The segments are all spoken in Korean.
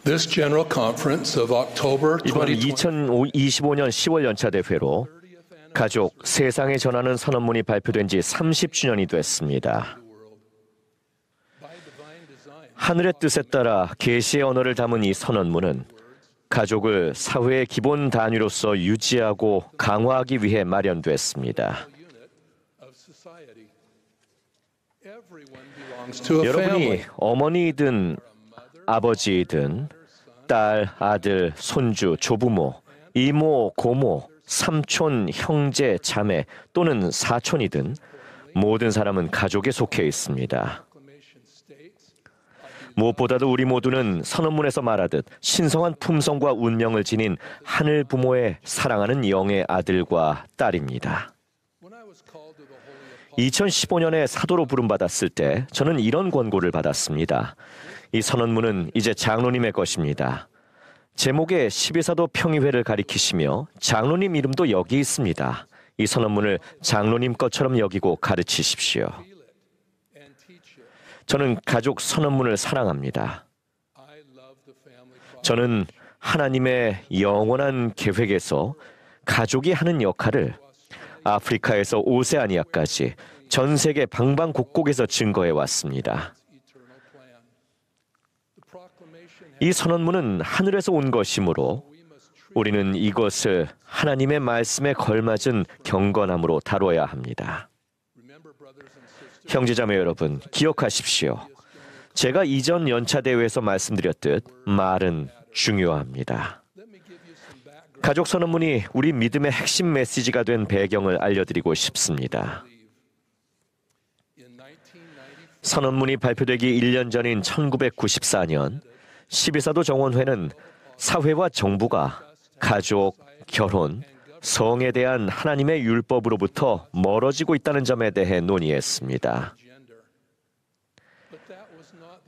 This General Conference of October 이번 2020 2025년 10월 연차 대회로 가족 세상에 전하는 선언문이 발표된 지 30주년이 됐습니다. 하늘의 뜻에 따라 계시의 언어를 담은 이 선언문은 가족을 사회의 기본 단위로서 유지하고 강화하기 위해 마련됐습니다. 여러분이 어머니이든 아버지이든 딸, 아들, 손주, 조부모, 이모, 고모, 삼촌, 형제, 자매 또는 사촌이든 모든 사람은 가족에 속해 있습니다. 무엇보다도 우리 모두는 선언문에서 말하듯 신성한 품성과 운명을 지닌 하늘 부모의 사랑하는 영의 아들과 딸입니다. 2015년에 사도로 부름받았을 때 저는 이런 권고를 받았습니다. 이 선언문은 이제 장로님의 것입니다. 제목에 12사도 평의회를 가리키시며 장로님 이름도 여기 있습니다. 이 선언문을 장로님 것처럼 여기고 가르치십시오. 저는 가족 선언문을 사랑합니다. 저는 하나님의 영원한 계획에서 가족이 하는 역할을 아프리카에서 오세아니아까지 전 세계 방방곡곡에서 증거해 왔습니다. 이 선언문은 하늘에서 온 것이므로 우리는 이것을 하나님의 말씀에 걸맞은 경건함으로 다뤄야 합니다. 형제자매 여러분, 기억하십시오. 제가 이전 연차대회에서 말씀드렸듯 말은 중요합니다. 가족 선언문이 우리 믿음의 핵심 메시지가 된 배경을 알려드리고 싶습니다. 선언문이 발표되기 1년 전인 1994년 12사도 정원회는 사회와 정부가 가족, 결혼, 성에 대한 하나님의 율법으로부터 멀어지고 있다는 점에 대해 논의했습니다.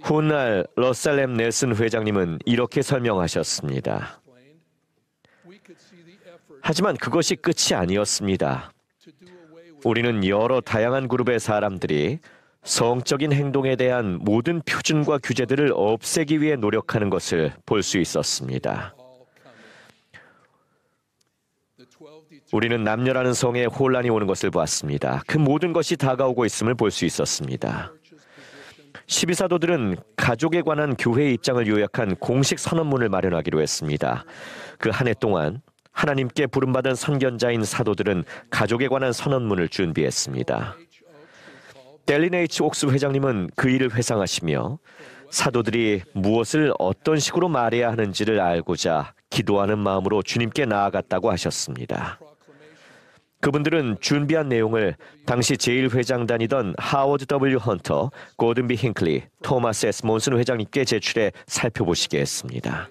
훗날 러셀렘 넬슨 회장님은 이렇게 설명하셨습니다. 하지만 그것이 끝이 아니었습니다. 우리는 여러 다양한 그룹의 사람들이 성적인 행동에 대한 모든 표준과 규제들을 없애기 위해 노력하는 것을 볼 수 있었습니다. 우리는 남녀라는 성에 혼란이 오는 것을 보았습니다. 그 모든 것이 다가오고 있음을 볼 수 있었습니다. 12사도들은 가족에 관한 교회의 입장을 요약한 공식 선언문을 마련하기로 했습니다. 그 한 해 동안 하나님께 부름받은 선견자인 사도들은 가족에 관한 선언문을 준비했습니다. 델린 H. 옥스 회장님은 그 일을 회상하시며 사도들이 무엇을 어떤 식으로 말해야 하는지를 알고자 기도하는 마음으로 주님께 나아갔다고 하셨습니다. 그분들은 준비한 내용을 당시 제1회장단이던 하워드 W. 헌터, 고든 B. 힌클리, 토마스 S. 몬슨 회장님께 제출해 살펴보시게 했습니다.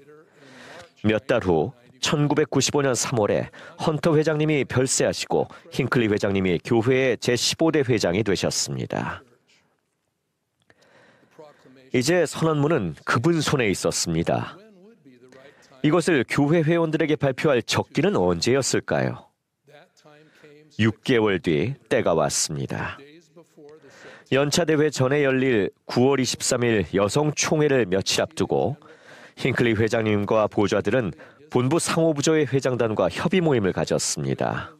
몇 달 후 1995년 3월에 헌터 회장님이 별세하시고 힌클리 회장님이 교회의 제15대 회장이 되셨습니다. 이제 선언문은 그분 손에 있었습니다. 이것을 교회 회원들에게 발표할 적기는 언제였을까요? 6개월 뒤 때가 왔습니다. 연차대회 전에 열릴 9월 23일 여성총회를 며칠 앞두고 힌클리 회장님과 보좌들은 본부 상호부조의 회장단과 협의 모임을 가졌습니다.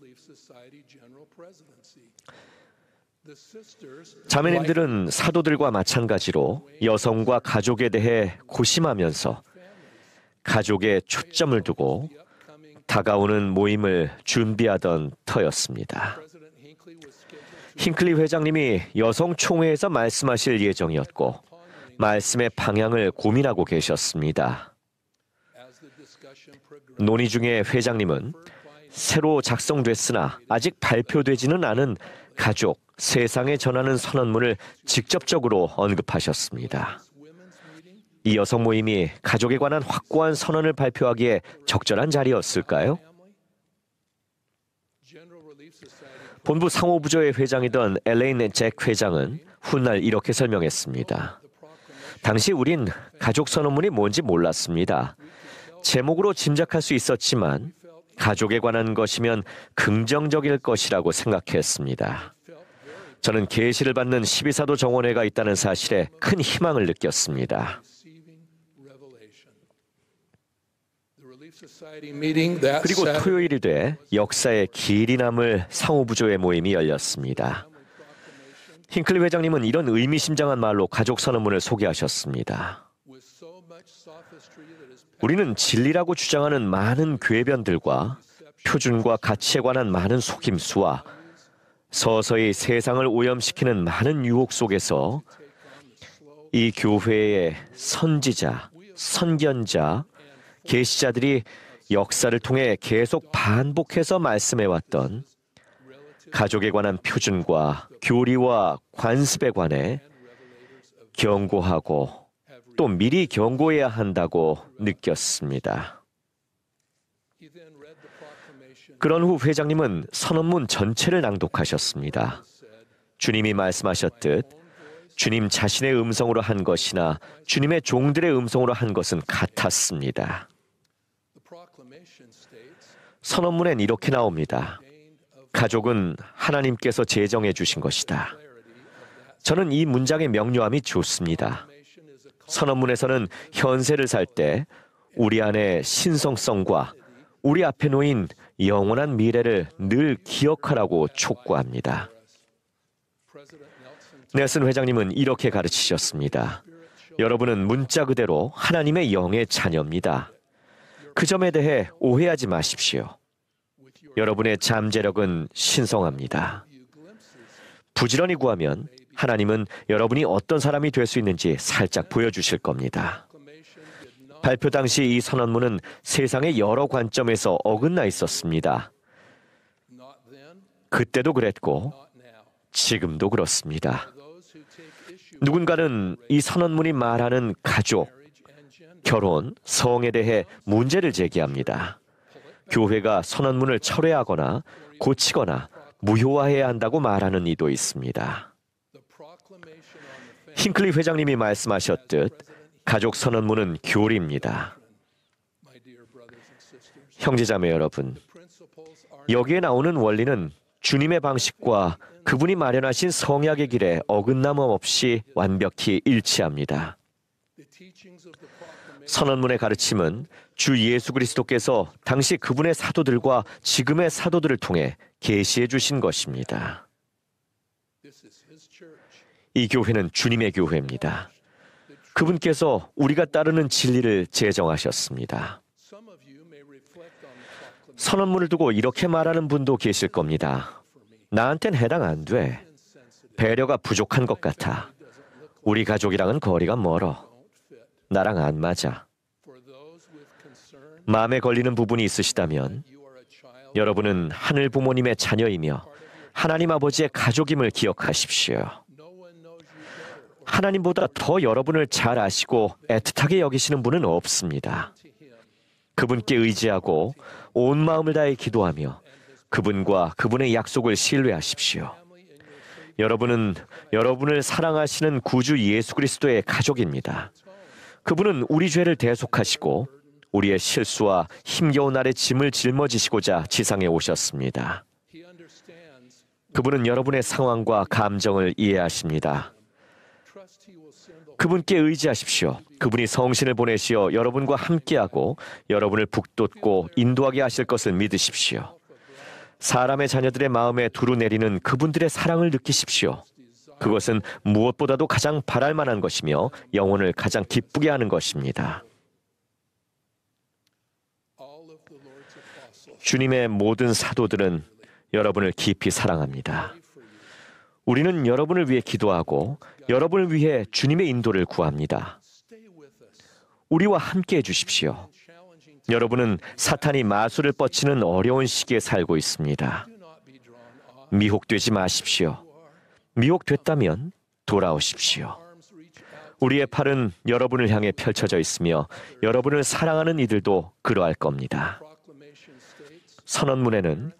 자매님들은 사도들과 마찬가지로 여성과 가족에 대해 고심하면서 가족에 초점을 두고 다가오는 모임을 준비하던 터였습니다. 힌클리 회장님이 여성총회에서 말씀하실 예정이었고 말씀의 방향을 고민하고 계셨습니다. 논의 중에 회장님은 새로 작성됐으나 아직 발표되지는 않은 가족, 세상에 전하는 선언문을 직접적으로 언급하셨습니다. 이 여성 모임이 가족에 관한 확고한 선언을 발표하기에 적절한 자리였을까요? 본부 상호부조의 회장이던 엘레인 잭 회장은 훗날 이렇게 설명했습니다. 당시 우린 가족 선언문이 뭔지 몰랐습니다. 제목으로 짐작할 수 있었지만 가족에 관한 것이면 긍정적일 것이라고 생각했습니다. 저는 계시를 받는 12사도 정원회가 있다는 사실에 큰 희망을 느꼈습니다. 그리고 토요일이 돼 역사의 길이 남을 상호부조의 모임이 열렸습니다. 힌클리 회장님은 이런 의미심장한 말로 가족 선언문을 소개하셨습니다. 우리는 진리라고 주장하는 많은 궤변들과 표준과 가치에 관한 많은 속임수와 서서히 세상을 오염시키는 많은 유혹 속에서 이 교회의 선지자, 선견자, 계시자들이 역사를 통해 계속 반복해서 말씀해왔던 가족에 관한 표준과 교리와 관습에 관해 경고하고 또 미리 경고해야 한다고 느꼈습니다. 그런 후 회장님은 선언문 전체를 낭독하셨습니다. 주님이 말씀하셨듯 주님 자신의 음성으로 한 것이나 주님의 종들의 음성으로 한 것은 같았습니다. 선언문엔 이렇게 나옵니다. 가족은 하나님께서 제정해 주신 것이다. 저는 이 문장의 명료함이 좋습니다. 선언문에서는 현세를 살 때 우리 안의 신성성과 우리 앞에 놓인 영원한 미래를 늘 기억하라고 촉구합니다. 넬슨 회장님은 이렇게 가르치셨습니다. 여러분은 문자 그대로 하나님의 영의 자녀입니다. 그 점에 대해 오해하지 마십시오. 여러분의 잠재력은 신성합니다. 부지런히 구하면 하나님은 여러분이 어떤 사람이 될 수 있는지 살짝 보여주실 겁니다. 발표 당시 이 선언문은 세상의 여러 관점에서 어긋나 있었습니다. 그때도 그랬고 지금도 그렇습니다. 누군가는 이 선언문이 말하는 가족, 결혼, 성에 대해 문제를 제기합니다. 교회가 선언문을 철회하거나 고치거나 무효화해야 한다고 말하는 이도 있습니다. 힌클리 회장님이 말씀하셨듯 가족 선언문은 교리입니다. 형제자매 여러분, 여기에 나오는 원리는 주님의 방식과 그분이 마련하신 성약의 길에 어긋남 없이 완벽히 일치합니다. 선언문의 가르침은 주 예수 그리스도께서 당시 그분의 사도들과 지금의 사도들을 통해 계시해 주신 것입니다. 이 교회는 주님의 교회입니다. 그분께서 우리가 따르는 진리를 제정하셨습니다. 선언문을 두고 이렇게 말하는 분도 계실 겁니다. 나한텐 해당 안 돼. 배려가 부족한 것 같아. 우리 가족이랑은 거리가 멀어. 나랑 안 맞아. 마음에 걸리는 부분이 있으시다면 여러분은 하늘 부모님의 자녀이며 하나님 아버지의 가족임을 기억하십시오. 하나님보다 더 여러분을 잘 아시고 애틋하게 여기시는 분은 없습니다. 그분께 의지하고 온 마음을 다해 기도하며 그분과 그분의 약속을 신뢰하십시오. 여러분은 여러분을 사랑하시는 구주 예수 그리스도의 가족입니다. 그분은 우리 죄를 대속하시고 우리의 실수와 힘겨운 날의 짐을 짊어지시고자 지상에 오셨습니다. 그분은 여러분의 상황과 감정을 이해하십니다. 그분께 의지하십시오. 그분이 성신을 보내시어 여러분과 함께하고 여러분을 북돋고 인도하게 하실 것을 믿으십시오. 사람의 자녀들의 마음에 두루 내리는 그분들의 사랑을 느끼십시오. 그것은 무엇보다도 가장 바랄 만한 것이며 영혼을 가장 기쁘게 하는 것입니다. 주님의 모든 사도들은 여러분을 깊이 사랑합니다. 우리는 여러분을 위해 기도하고 여러분을 위해 주님의 인도를 구합니다. 우리와 함께 해주십시오. 여러분은 사탄이 마술을 뻗치는 어려운 시기에 살고 있습니다. 미혹되지 마십시오. 미혹됐다면 돌아오십시오. 우리의 팔은 여러분을 향해 펼쳐져 있으며 여러분을 사랑하는 이들도 그러할 겁니다. 선언문에는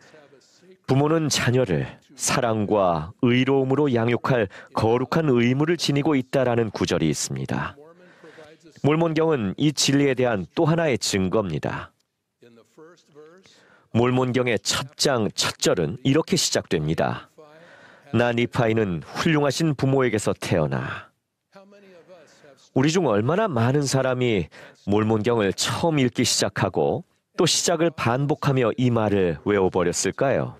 부모는 자녀를 사랑과 의로움으로 양육할 거룩한 의무를 지니고 있다라는 구절이 있습니다. 몰몬경은 이 진리에 대한 또 하나의 증거입니다. 몰몬경의 첫 장 첫 절은 이렇게 시작됩니다. 나 니파이는 훌륭하신 부모에게서 태어나. 우리 중 얼마나 많은 사람이 몰몬경을 처음 읽기 시작하고 또 시작을 반복하며 이 말을 외워버렸을까요?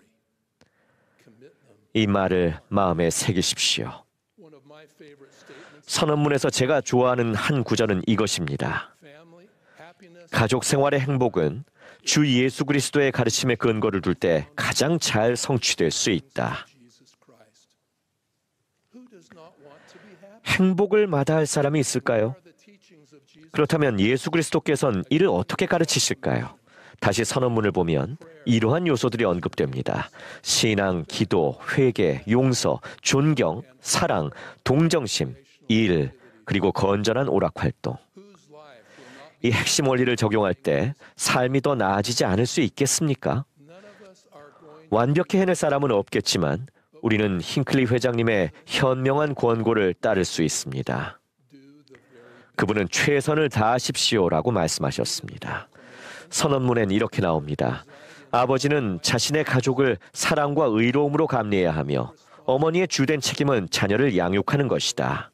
이 말을 마음에 새기십시오. 선언문에서 제가 좋아하는 한 구절은 이것입니다. 가족 생활의 행복은 주 예수 그리스도의 가르침에 근거를 둘 때 가장 잘 성취될 수 있다. 행복을 마다할 사람이 있을까요? 그렇다면 예수 그리스도께서는 이를 어떻게 가르치실까요? 다시 선언문을 보면 이러한 요소들이 언급됩니다. 신앙, 기도, 회개, 용서, 존경, 사랑, 동정심, 일, 그리고 건전한 오락활동. 이 핵심 원리를 적용할 때 삶이 더 나아지지 않을 수 있겠습니까? 완벽히 해낼 사람은 없겠지만 우리는 힌클리 회장님의 현명한 권고를 따를 수 있습니다. 그분은 최선을 다하십시오라고 말씀하셨습니다. 선언문엔 이렇게 나옵니다. 아버지는 자신의 가족을 사랑과 의로움으로 감리해야 하며 어머니의 주된 책임은 자녀를 양육하는 것이다.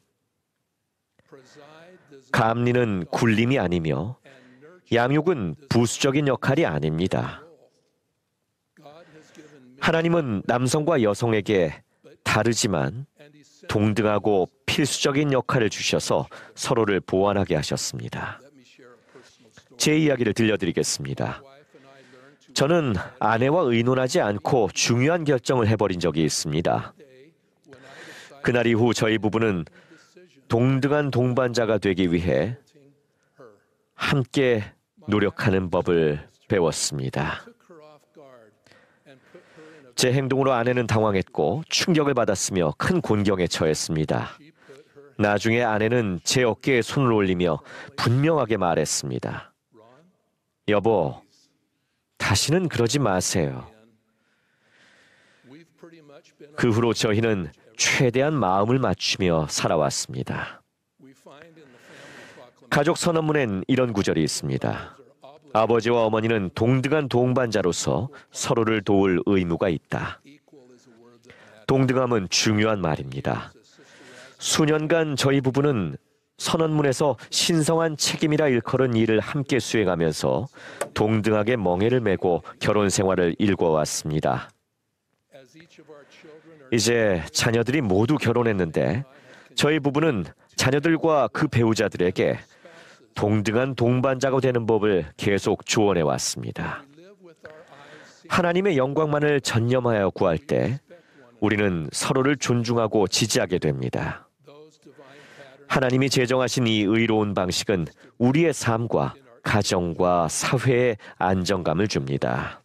감리는 굴림이 아니며 양육은 부수적인 역할이 아닙니다. 하나님은 남성과 여성에게 다르지만 동등하고 필수적인 역할을 주셔서 서로를 보완하게 하셨습니다. 제 이야기를 들려드리겠습니다. 저는 아내와 의논하지 않고 중요한 결정을 해버린 적이 있습니다. 그날 이후 저희 부부는 동등한 동반자가 되기 위해 함께 노력하는 법을 배웠습니다. 제 행동으로 아내는 당황했고 충격을 받았으며 큰 곤경에 처했습니다. 나중에 아내는 제 어깨에 손을 올리며 분명하게 말했습니다. 여보, 다시는 그러지 마세요. 그 후로 저희는 최대한 마음을 맞추며 살아왔습니다. 가족 선언문엔 이런 구절이 있습니다. 아버지와 어머니는 동등한 동반자로서 서로를 도울 의무가 있다. 동등함은 중요한 말입니다. 수년간 저희 부부는 선언문에서 신성한 책임이라 일컬은 일을 함께 수행하면서 동등하게 멍에를 메고 결혼 생활을 일궈왔습니다. 이제 자녀들이 모두 결혼했는데 저희 부부는 자녀들과 그 배우자들에게 동등한 동반자가 되는 법을 계속 조언해 왔습니다. 하나님의 영광만을 전념하여 구할 때 우리는 서로를 존중하고 지지하게 됩니다. 하나님이 제정하신 이 의로운 방식은 우리의 삶과 가정과 사회에 안정감을 줍니다.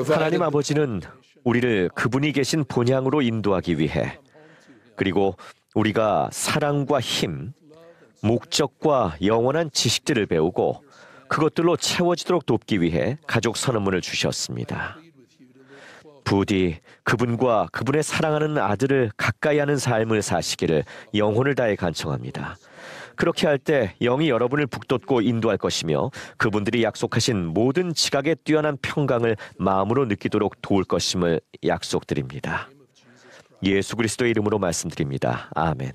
하나님 아버지는 우리를 그분이 계신 본향으로 인도하기 위해 그리고 우리가 사랑과 힘, 목적과 영원한 지식들을 배우고 그것들로 채워지도록 돕기 위해 가족 선언문을 주셨습니다. 부디 그분과 그분의 사랑하는 아들을 가까이 하는 삶을 사시기를 영혼을 다해 간청합니다. 그렇게 할 때 영이 여러분을 북돋고 인도할 것이며 그분들이 약속하신 모든 지각에 뛰어난 평강을 마음으로 느끼도록 도울 것임을 약속드립니다. 예수 그리스도의 이름으로 말씀드립니다. 아멘.